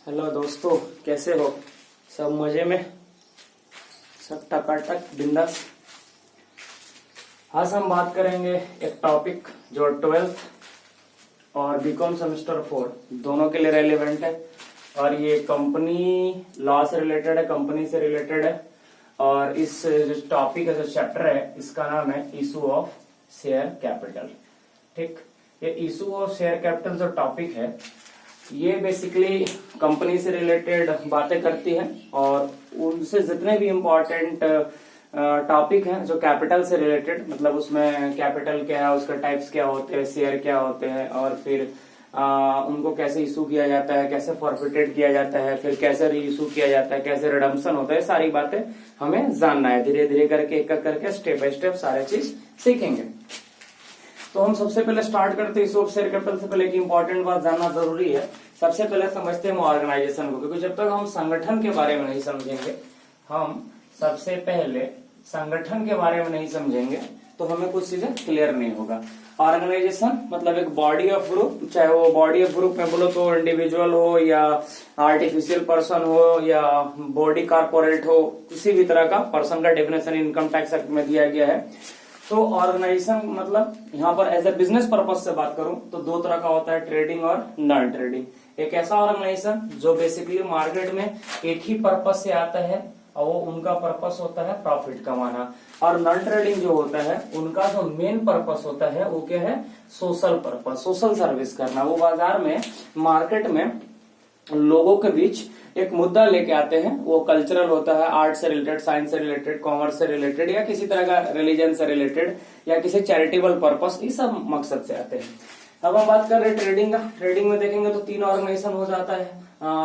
Hello दोस्तों, कैसे हो? सब मजे में, सब टकाटक बिंदास। आज हम बात करेंगे एक टॉपिक जो 12th और बीकॉम सेमेस्टर 4 दोनों के लिए रेलेवेंट है और ये कंपनी लॉ से रिलेटेड है, कंपनी से रिलेटेड है। और इस जो टॉपिक है, जो चैप्टर है, इसका नाम है इशू ऑफ शेयर कैपिटल। ठीक, ये इशू ऑफ शेयर कैपिटल जो टॉपिक है ये बेसिकली कंपनी से रिलेटेड बातें करती है और उनसे जितने भी इम्पोर्टेंट टॉपिक हैं जो कैपिटल से रिलेटेड, मतलब उसमें कैपिटल क्या है, उसका टाइप्स क्या होते हैं, शेयर क्या होते हैं और फिर उनको कैसे इशू किया जाता है, कैसे फॉरफिटेड किया जाता है, फिर कैसे री इशू किया जाता है, कैसे रिडम्पशन होता है, सारी बातें हमें जानना है। धीरे धीरे करके एक एक करके स्टेप बाय स्टेप सारे चीज सीखेंगे। तो हम सबसे पहले स्टार्ट करते हैं इशू ऑफ शेयर कैपिटल से पहले एक इंपॉर्टेंट बात जानना जरूरी है। सबसे पहले समझते हैं ऑर्गेनाइजेशन को, क्योंकि जब तक हम संगठन के बारे में नहीं समझेंगे, हम सबसे पहले संगठन के बारे में नहीं समझेंगे तो हमें कुछ चीजें क्लियर नहीं होगा। ऑर्गेनाइजेशन मतलब एक बॉडी ऑफ ग्रुप, चाहे वो बॉडी ऑफ ग्रुप में बोलो तो इंडिविजुअल हो या आर्टिफिशियल पर्सन हो या बॉडी कॉर्पोरेट हो, किसी भी तरह का पर्सन का डेफिनेशन इनकम टैक्स एक्ट में दिया गया है। तो ऑर्गेनाइजेशन मतलब यहाँ पर एज ए बिजनेस पर्पज से बात करूं तो दो तरह का होता है, ट्रेडिंग और नॉन ट्रेडिंग। एक ऐसा ऑर्गेनाइजेशन जो बेसिकली मार्केट में एक ही पर्पज से आता है और वो उनका पर्पस होता है प्रॉफिट कमाना, और नॉन ट्रेडिंग जो होता है उनका जो मेन पर्पस होता है वो क्या है, सोशल पर्पस, सोशल सर्विस करना। वो बाजार में मार्केट में लोगों के बीच एक मुद्दा लेके आते हैं, वो कल्चरल होता है, आर्ट से रिलेटेड, साइंस से रिलेटेड, कॉमर्स से रिलेटेड या किसी तरह का रिलीजन से रिलेटेड या किसी चैरिटेबल पर्पस, इस सब मकसद से आते हैं। अब हम बात कर रहे हैं ट्रेडिंग का। ट्रेडिंग में देखेंगे तो तीन ऑर्गेनाइजेशन हो जाता है,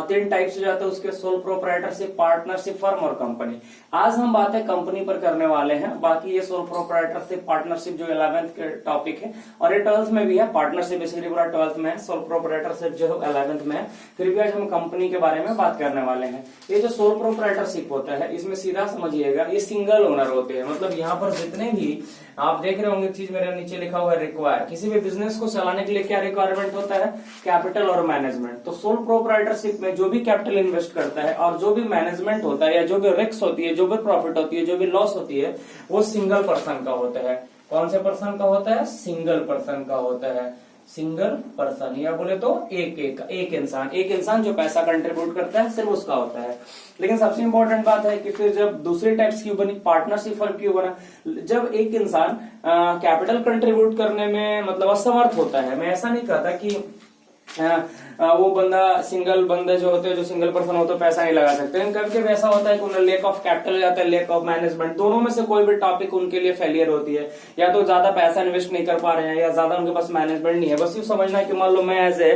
तीन टाइप्स हो जाते हैं उसके, सोल प्रोप्राइटरशिप, पार्टनरशिप, फर्म और कंपनी। आज हम बातें कंपनी पर करने वाले हैं, बाकी ये सोल प्रोप्राइटरशिप, पार्टनरशिप जो 11th के टॉपिक है और ये 12th में भी है। पार्टनरशिप बेसिकली पूरा 12th में है, सोल प्रोप्राइटरशिप जो 11th में है। फिर भी आज हम कंपनी के बारे में बात करने वाले हैं। ये जो सोल प्रोप्राइटरशिप होता है इसमें सीधा समझिएगा, ये सिंगल ओनर होते हैं। मतलब यहाँ पर जितने भी आप देख रहे होंगे चीज मेरे नीचे लिखा हुआ है रिक्वायर, किसी भी बिजनेस को चलाने के लिए क्या रिक्वायरमेंट होता है, कैपिटल और मैनेजमेंट। तो सोल प्रोप्राइटरशिप में जो भी कैपिटल इन्वेस्ट करता है और जो भी मैनेजमेंट होता है या जो भी रिस्क होती है, जो भी प्रॉफिट होती है, जो भी लॉस होती है, वो सिंगल पर्सन का होता है। कौन से पर्सन का होता है? सिंगल पर्सन का होता है। सिंगल पर्सन या बोले तो एक इंसान जो पैसा कंट्रीब्यूट करता है, सिर्फ उसका होता है। लेकिन सबसे इंपॉर्टेंट बात है कि फिर जब दूसरी टाइप्स क्यों बनी, पार्टनरशिप फर्म क्यों बना? जब एक इंसान कैपिटल कंट्रीब्यूट करने में मतलब असमर्थ होता है, मैं ऐसा नहीं कहता कि वो बंदा, सिंगल बंदे जो होते हैं, जो सिंगल पर्सन होते हैं, पैसा नहीं लगा सकते। कभी ऐसा होता है कि उन्हें लेक ऑफ कैपिटल हो जाता है, लेक ऑफ मैनेजमेंट, दोनों में से कोई भी टॉपिक उनके लिए फेलियर होती है। या तो ज्यादा पैसा इन्वेस्ट नहीं कर पा रहे हैं या ज्यादा उनके पास मैनेजमेंट नहीं है। बस यूँ समझना है कि मान लो मैं एज ए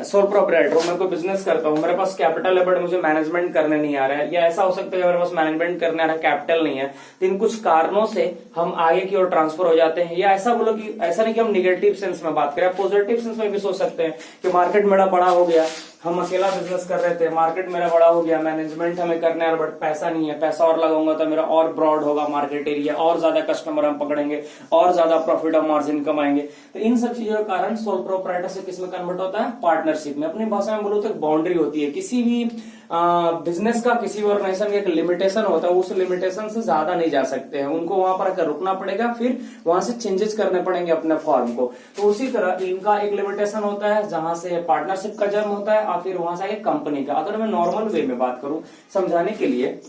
सोल प्रोप्राइटर हूँ, मैं कोई बिजनेस करता हूँ, मेरे पास कैपिटल है बट मुझे मैनेजमेंट करने नहीं आ रहा है, या ऐसा हो सकता है मेरे पास मैनेजमेंट करने आ रहा है, कैपिटल नहीं है, तो इन कुछ कारणों से हम आगे की ओर ट्रांसफर हो जाते हैं। या ऐसा बोलो कि ऐसा नहीं कि हम निगेटिव सेंस में बात करें, पॉजिटिव सेंस में भी सोच सकते हैं कि मार्केट मेरा बड़ा हो गया, हम अकेला बिजनेस कर रहे थे, मार्केट मेरा बड़ा हो गया, मैनेजमेंट हमें करने है बट पैसा नहीं है, पैसा और लगाऊंगा तो मेरा और ब्रॉड होगा मार्केट एरिया, और ज्यादा कस्टमर हम पकड़ेंगे, और ज्यादा प्रॉफिट और मार्जिन कमाएंगे। तो इन सब चीजों के कारण सोल प्रोप्राइटरशिप किसमें कन्वर्ट होता है? पार्टनरशिप में। अपनी भाषा में बोलो तो एक बाउंड्री होती है, किसी भी बिजनेस का, किसी भी ऑर्गेनाइजेशन का एक लिमिटेशन होता है, उस लिमिटेशन से ज्यादा नहीं जा सकते हैं, उनको वहां पर आकर रुकना पड़ेगा, फिर वहां से चेंजेस करने पड़ेंगे अपने फॉर्म को। तो उसी तरह इनका एक लिमिटेशन होता है जहां से पार्टनरशिप का जन्म होता है और फिर वहां से आगे कंपनी का। अगर मैं नॉर्मल वे में बात करूं समझाने के लिए,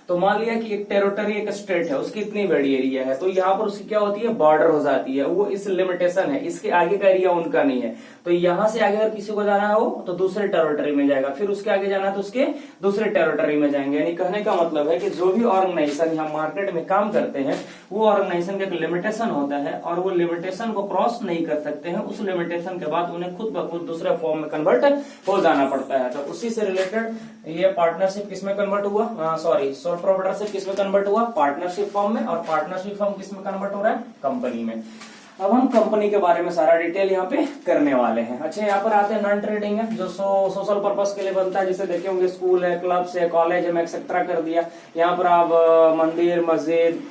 तो मान लिया कि एक टेरिटरी, एक स्टेट है, उसकी इतनी बड़ी एरिया है, तो यहाँ पर उसकी क्या होती है, बॉर्डर हो जाती है, वो इस लिमिटेशन है, इसके आगे का एरिया उनका नहीं है। तो यहाँ से आगे अगर किसी को जाना हो तो दूसरे टेरिटरी में जाएगा, फिर उसके आगे जाना है तो उसके दूसरे टेरिटरी में जाएंगे। यानी कहने का मतलब है कि जो भी ऑर्गेनाइजेशन यहाँ मार्केट में काम करते हैं, वो ऑर्गेनाइजेशन का एक लिमिटेशन होता है और वो लिमिटेशन को क्रॉस नहीं कर सकते हैं। उस लिमिटेशन के बाद उन्हें खुद ब खुद दूसरे फॉर्म में कन्वर्ट हो जाना पड़ता है। तो उसी से रिलेटेड ये पार्टनरशिप किसमें कन्वर्ट हुआ, सॉरी सोल प्रोप्राइटरशिप किसमें कन्वर्ट हुआ? पार्टनरशिप फॉर्म में। और पार्टनरशिप फॉर्म किसमें कन्वर्ट हो रहा है? कंपनी में। अब हम कंपनी के बारे में सारा डिटेल यहाँ पे करने वाले हैं। अच्छा, यहाँ पर आते हैं नॉन ट्रेडिंग है, जो सोशल पर्पस के लिए बनता है, जैसे देखे होंगे स्कूल है, क्लब्स है, कॉलेज है, एक्सेट्रा कर दिया। यहाँ पर आप मंदिर, मस्जिद,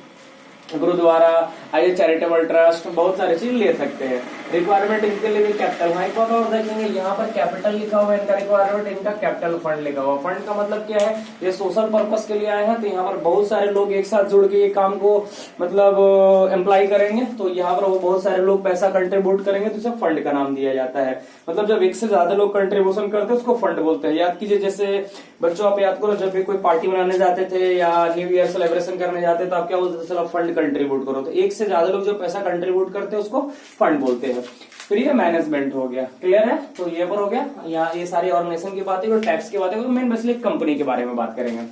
गुरुद्वारा, आइए चैरिटेबल ट्रस्ट, बहुत सारी चीज ले सकते हैं। रिक्वायरमेंट इनके लिए भी कैपिटल, हाँ एक बार और देखेंगे यहाँ पर कैपिटल लिखा हुआ है, इनका रिक्वायरमेंट, इनका कैपिटल फंड लिखा हुआ। फंड का मतलब क्या है, ये सोशल पर्पस के लिए आए हैं, तो यहाँ पर बहुत सारे लोग एक साथ जुड़ के ये काम को मतलब एम्प्लॉय करेंगे, तो यहाँ पर वो बहुत सारे लोग पैसा कंट्रीब्यूट करेंगे, तो इसे फंड का नाम दिया जाता है। मतलब जब एक से ज्यादा लोग कंट्रीब्यूशन करते हैं उसको फंड बोलते हैं। याद कीजिए, जैसे बच्चों आप याद करो, जब भी कोई पार्टी मनाने जाते थे या न्यू ईयर सेलिब्रेशन करने जाते तो आप क्या बोलते थे, चलो फंड कंट्रीब्यूट करो। तो एक से ज्यादा लोग जो पैसा कंट्रीब्यूट करते हैं उसको फंड बोलते हैं। फिर ये मैनेजमेंट हो गया, क्लियर है। तो ये पर हो गया, यहाँ ये सारी ऑर्गेनाइजेशन की बातें और टैक्स की बातें, मेन बेसिकली कंपनी के बारे में बात करेंगे।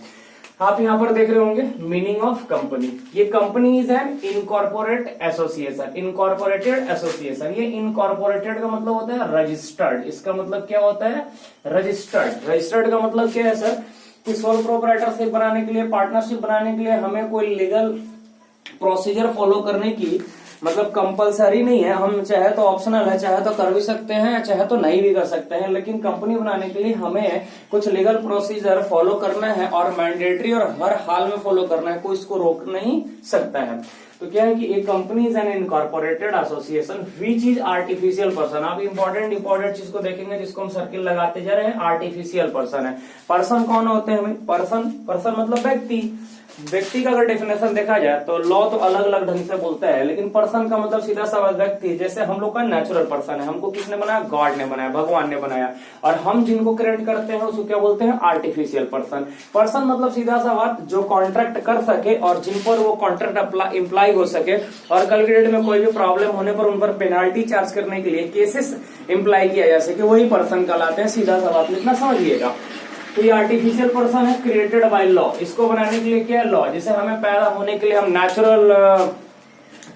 आप यहाँ पर देख रहे होंगे मीनिंग ऑफ कंपनी। ये company is an incorporate association, incorporated association. ये इनकॉर्पोरेटेड का मतलब होता है रजिस्टर्ड, इसका मतलब क्या होता है, रजिस्टर्ड। रजिस्टर्ड का मतलब क्या है सर, कि सोल प्रोप्राइटरशिप बनाने के लिए, पार्टनरशिप बनाने के लिए हमें कोई लीगल प्रोसीजर फॉलो करने की मतलब कंपलसरी नहीं है। हम चाहे तो ऑप्शनल है, चाहे तो कर भी सकते हैं, चाहे तो नहीं भी कर सकते हैं, लेकिन कंपनी बनाने के लिए हमें कुछ लीगल प्रोसीजर फॉलो करना है और मैंडेटरी और हर हाल में फॉलो करना है, कोई इसको रोक नहीं सकता है। तो क्या है कि एक company is an incorporated association which is artificial person. आप इंपॉर्टेंट चीज को देखेंगे जिसको हम सर्किल लगाते जा रहे हैं, आर्टिफिशियल पर्सन है। पर्सन कौन होते हैं हमें, पर्सन मतलब व्यक्ति। व्यक्ति का अगर डेफिनेशन देखा जाए तो लॉ तो अलग अलग ढंग से बोलता है, लेकिन पर्सन का मतलब सीधा सा व्यक्ति। जैसे हम लोग का नेचुरल पर्सन है, हमको किसने बनाया, गॉड ने बनाया, भगवान ने बनाया, और हम जिनको क्रिएट करते हैं उसको क्या बोलते हैं, आर्टिफिशियल पर्सन। पर्सन मतलब सीधा सा बात, जो कॉन्ट्रैक्ट कर सके और जिन पर वो कॉन्ट्रैक्ट इम्प्लाई हो सके, और कल के डेट में कोई भी प्रॉब्लम होने पर उन पर पेनाल्टी चार्ज करने के लिए केसेस इम्प्लाई किया जा सके, वही पर्सन कहलाते हैं। सीधा सा बात, इतना समझिएगा। तो ये आर्टिफिशियल पर्सन है क्रिएटेड बाय लॉ। इसको बनाने के लिए क्या है, लॉ। जैसे हमें पैदा होने के लिए हम नेचुरल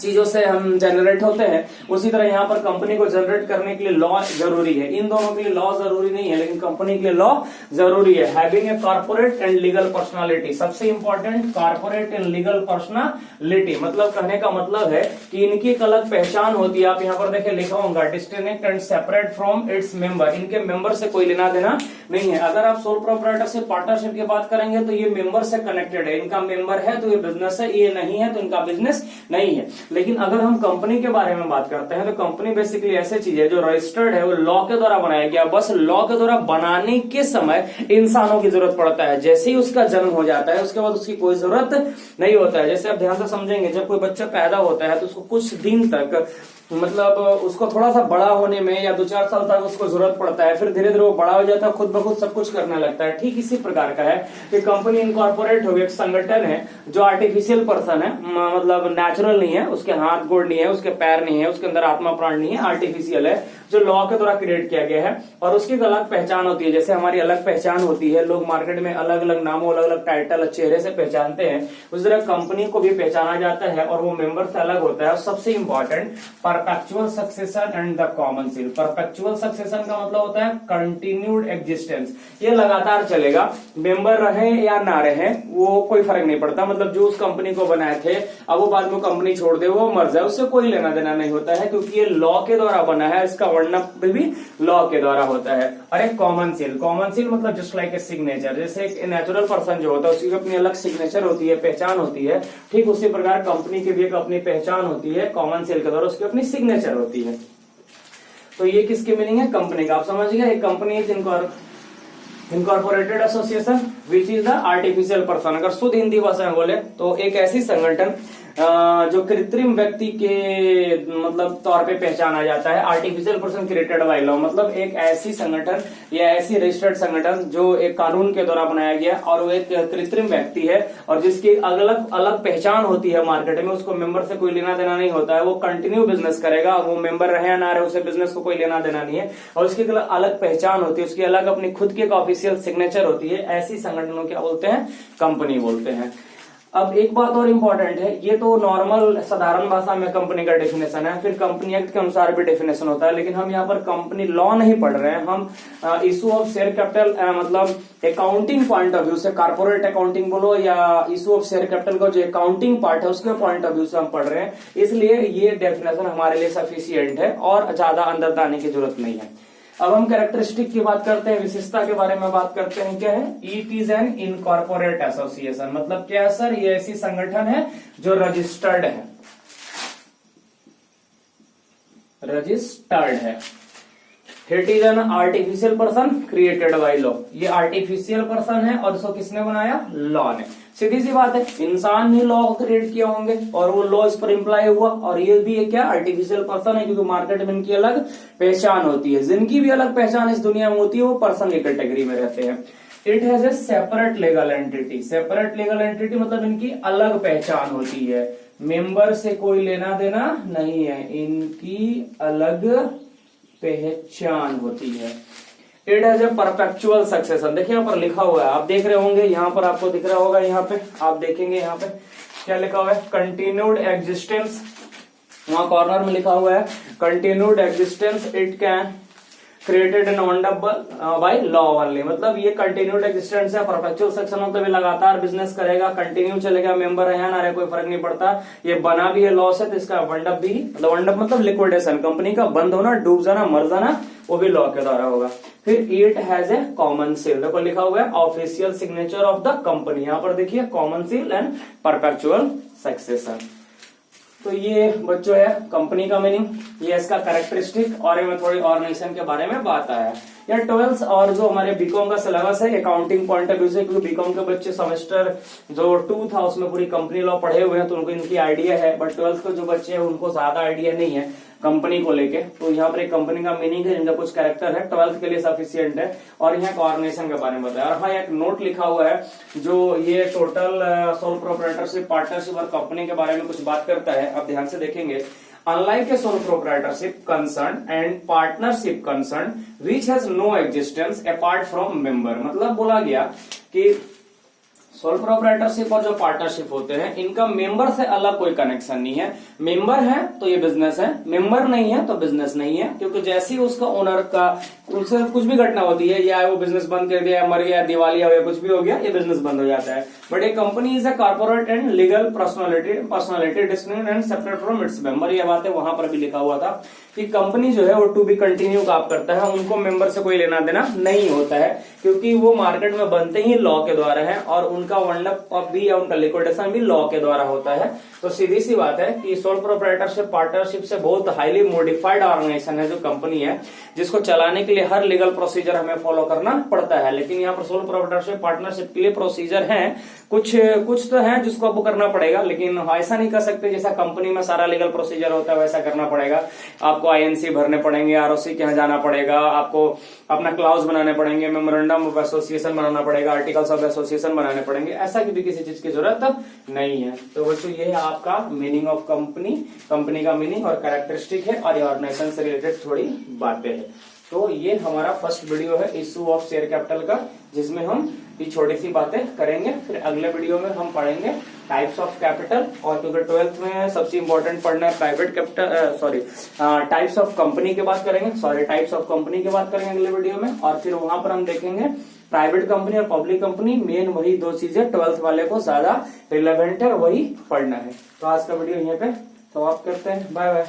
चीजों से हम जनरेट होते हैं, उसी तरह यहाँ पर कंपनी को जनरेट करने के लिए लॉ जरूरी है। इन दोनों के लिए लॉ जरूरी नहीं है, लेकिन कंपनी के लिए लॉ जरूरी है। Having a corporate and legal personality, सबसे important corporate and legal personality. मतलब कहने का मतलब है कि इनकी एक अलग पहचान होती है। आप यहाँ पर देखिए लिखा होगा, distinct and separate from its member. इनके मेंबर से कोई लेना देना नहीं है। अगर आप सोल प्रोप्राइटरशिप पार्टनरशिप की बात करेंगे तो ये मेंबर से कनेक्टेड है। इनका मेंबर है तो ये बिजनेस है, ये नहीं है तो इनका बिजनेस नहीं है। लेकिन अगर हम कंपनी के बारे में बात करते हैं तो कंपनी बेसिकली ऐसी चीज है जो रजिस्टर्ड है, वो लॉ के द्वारा बनाया गया। बस लॉ के द्वारा बनाने के समय इंसानों की जरूरत पड़ता है। जैसे ही उसका जन्म हो जाता है उसके बाद उसकी कोई जरूरत नहीं होता है। जैसे आप ध्यान से समझेंगे, जब कोई बच्चा पैदा होता है तो उसको कुछ दिन तक मतलब उसको थोड़ा सा बड़ा होने में या 2-4 साल तक उसको जरूरत पड़ता है, फिर धीरे धीरे वो बड़ा हो जाता है, खुद ब खुद सब कुछ करने लगता है। ठीक इसी प्रकार का है कि कंपनी इनकॉर्पोरेट हो, एक संगठन है जो आर्टिफिशियल पर्सन है, मतलब नेचुरल नहीं है, उसके हाथ गोड़ नहीं है, उसके पैर नहीं है, उसके अंदर आत्मा प्राण नहीं है, आर्टिफिशियल है, जो लॉ के द्वारा क्रिएट किया गया है। और उसकी एक अलग पहचान होती है। जैसे हमारी अलग पहचान होती है, लोग मार्केट में अलग अलग नामों, अलग अलग टाइटल, चेहरे से पहचानते हैं, उस तरह कंपनी को भी पहचाना जाता है और वो मेंबर से अलग होता है। और सबसे important, perpetual succession and the common seal. Perpetual succession का मतलब होता है कंटिन्यूड एग्जिस्टेंस। ये लगातार चलेगा, मेंबर रहे या ना रहे वो कोई फर्क नहीं पड़ता। मतलब जो उस कंपनी को बनाए थे, अब वो बाद में कंपनी छोड़ दे, वो मर जाए, उससे कोई लेना देना नहीं होता है, क्योंकि ये लॉ के द्वारा बना है। इसका वर्णन भी लॉ के द्वारा होता है। और एक कॉमन सील, कॉमन सील मतलब जस्ट लाइक ए सिग्नेचर। जैसे एक नेचुरल पर्सन जो होता है उसकी अपनी अलग सिग्नेचर होती है, पहचान होती है, ठीक उसी प्रकार कंपनी की भी एक अपनी पहचान होती है, कॉमन सील के द्वारा उसकी अपनी सिग्नेचर होती है। तो ये किसकी मीनिंग है, कंपनी का। आप समझ गए, एक company is incorporated association which is the artificial person. अगर शुद्ध हिंदी भाषा में बोले तो एक ऐसी संगठन जो कृत्रिम व्यक्ति के मतलब तौर पे पहचाना जाता है। Artificial person created by law मतलब एक ऐसी संगठन या ऐसी रजिस्टर्ड संगठन जो एक कानून के द्वारा बनाया गया और वो एक कृत्रिम व्यक्ति है और जिसकी अलग अलग पहचान होती है मार्केट में। उसको मेंबर से कोई लेना देना नहीं होता है, वो कंटिन्यू बिजनेस करेगा, वो मेंबर रहे या ना रहे उसे बिजनेस को कोई लेना देना नहीं है। और उसकी अलग पहचान होती है, उसकी अलग अपनी खुद की एक ऑफिशियल सिग्नेचर होती है। ऐसी संगठनों क्या बोलते हैं, कंपनी बोलते हैं। अब एक बात और इम्पोर्टेंट है, ये तो नॉर्मल साधारण भाषा में कंपनी का डेफिनेशन है, फिर कंपनी एक्ट के अनुसार भी डेफिनेशन होता है, लेकिन हम यहाँ पर कंपनी लॉ नहीं पढ़ रहे हैं। हम इशू ऑफ शेयर कैपिटल मतलब अकाउंटिंग पॉइंट ऑफ व्यू से, कॉर्पोरेट अकाउंटिंग बोलो या इशू ऑफ शेयर कैपिटल का जो अकाउंटिंग पार्ट है उसके पॉइंट ऑफ व्यू से हम पढ़ रहे हैं, इसलिए ये डेफिनेशन हमारे लिए सफिशियंट है और ज्यादा अंदर जाने की जरूरत नहीं है। अब हम कैरेक्टरिस्टिक की बात करते हैं, विशेषता के बारे में बात करते हैं। क्या है? It is an incorporate association. मतलब क्या है सर? ये ऐसी संगठन है जो रजिस्टर्ड है, रजिस्टर्ड है। It is an artificial person created by law. ये आर्टिफिशियल पर्सन है और इसको किसने बनाया? लॉ ने। सीधी सी बात है, इंसान ने लॉ क्रिएट किया होंगे और वो लॉ इस पर इम्प्लाई हुआ। और ये भी क्या आर्टिफिशियल पर्सन है, क्योंकि मार्केट में इनकी अलग पहचान होती है। जिनकी भी अलग पहचान इस दुनिया में होती है वो पर्सन की कैटेगरी में रहते हैं। It has a separate legal entity. Separate legal entity मतलब इनकी अलग पहचान होती है, मेंबर से कोई लेना देना नहीं है, इनकी अलग पहचान होती है। It has a perpetual succession. देखिए यहाँ पर लिखा हुआ है, आप देख रहे होंगे, यहाँ पर आपको दिख रहा होगा, यहाँ पे आप देखेंगे, यहाँ पे क्या लिखा हुआ है? Continued existence. वहां कॉर्नर में लिखा हुआ है continued existence. It can created and wonderful by law only. मतलब ये कंटिन्यूड एग्जिस्टेंस है। परपेचुअल सक्सेशन मतलब ये लगातार बिजनेस करेगा, कंटिन्यू चलेगा, मेंबर है ना रहे कोई फर्क नहीं पड़ता। ये बना भी है लॉ से, तो इसका वंडअप भी, मतलब वंडअप मतलब लिक्विडेशन, कंपनी का बंद होना, डूब जाना, मर जाना, वो भी लॉ के द्वारा होगा। फिर it has a common seal. देखो लिखा हुआ है official signature of the company. यहाँ पर देखिए common seal and perpetual succession. तो ये बच्चों है कंपनी का मीनिंग, ये इसका कैरेक्टरिस्टिक, और मैं थोड़ी ऑर्गेनाइजेशन के बारे में बात आया। यार 12th और जो हमारे बीकॉम का सिलेबस है अकाउंटिंग पॉइंट ऑफ व्यू से, क्योंकि बीकॉम के बच्चे सेमेस्टर जो 2 था उसमें पूरी कंपनी लॉ पढ़े हुए हैं तो उनको इनकी आइडिया है, बट 12th के जो बच्चे हैं उनको ज्यादा आइडिया नहीं है कंपनी को लेके। तो यहाँ पर एक कंपनी का मीनिंग है, जिनका कुछ कैरेक्टर है, 12th के लिए सफिशियंट है। और यहाँ का ऑर्गेनाइजेशन के बारे में बताया। और हाँ एक नोट लिखा हुआ है जो ये टोटल सोल प्रोप्राइटरशिप, पार्टनरशिप और कंपनी के बारे में कुछ बात करता है। आप ध्यान से देखेंगे, unlike a sole proprietorship concern and partnership concern which has no existence apart from member। मतलब बोला गया कि सोल प्रोप्राइटरशिप और जो पार्टनरशिप होते हैं इनका मेंबर से अलग कोई कनेक्शन नहीं है। मेंबर है तो ये बिजनेस है, मेंबर नहीं है तो बिजनेस नहीं है, क्योंकि जैसे ही उसका ओनर का उससे कुछ भी घटना होती है, या वो बिजनेस बंद कर दिया, मर गया, दिवाली हो गया, कुछ भी हो गया, ये बिजनेस बंद हो जाता है। But A company is a corporate and legal personality distinct and separate from its member. ये बात है वहां पर भी लिखा हुआ था कि कंपनी जो है वो टू बी कंटिन्यू काम करता है, उनको मेंबर से कोई लेना देना नहीं होता है, क्योंकि वो मार्केट में बनते ही लॉ के द्वारा है और उनका वंडअप अप भी या उनका लिक्विडेशन भी लॉ के द्वारा होता है। तो सीधी सी बात है कि सोल प्रोप्राइटरशिप पार्टनरशिप से बहुत हाईली मॉडिफाइड ऑर्गेनाइजेशन है जो कंपनी है, जिसको चलाने के लिए हर लीगल प्रोसीजर हमें फॉलो करना पड़ता है। लेकिन यहाँ पर सोल प्रोप्राइटरशिप पार्टनरशिप के लिए प्रोसीजर है, कुछ तो है जिसको आपको करना पड़ेगा, लेकिन ऐसा नहीं कर सकते जैसा कंपनी में सारा लीगल प्रोसीजर होता है वैसा करना पड़ेगा। आपको आईएनसी भरने पड़ेंगे, आरओसी के यहाँ जाना पड़ेगा, आपको अपना क्लाउज बनाने पड़ेंगे, मेमोरेंडम ऑफ एसोसिएशन बनाना पड़ेगा, आर्टिकल्स ऑफ एसोसिएशन बनाने पड़ेंगे। ऐसा भी किसी चीज की जरूरत नहीं है। तो बच्चों ये है आपका मीनिंग ऑफ कंपनी, कंपनी का मीनिंग और कैरेक्टरिस्टिक है, और ये ऑर्गेनाइजेशन से रिलेटेड थोड़ी बातें हैं। तो ये हमारा फर्स्ट वीडियो है इशू ऑफ शेयर कैपिटल का, जिसमें हम ये छोटी सी बातें करेंगे। फिर अगले वीडियो में हम पढ़ेंगे टाइप्स ऑफ कैपिटल, और क्योंकि 12th में सबसे इंपॉर्टेंट पढ़ना है private capital, types of company की बात करेंगे, टाइप्स ऑफ कंपनी की बात करेंगे अगले वीडियो में। और फिर वहां पर हम देखेंगे प्राइवेट कंपनी और पब्लिक कंपनी, मेन वही 2 चीजें 12th वाले को ज्यादा रिलेवेंट है और वही पढ़ना है। तो आज का वीडियो यहीं पे समाप्त करते हैं। Bye bye.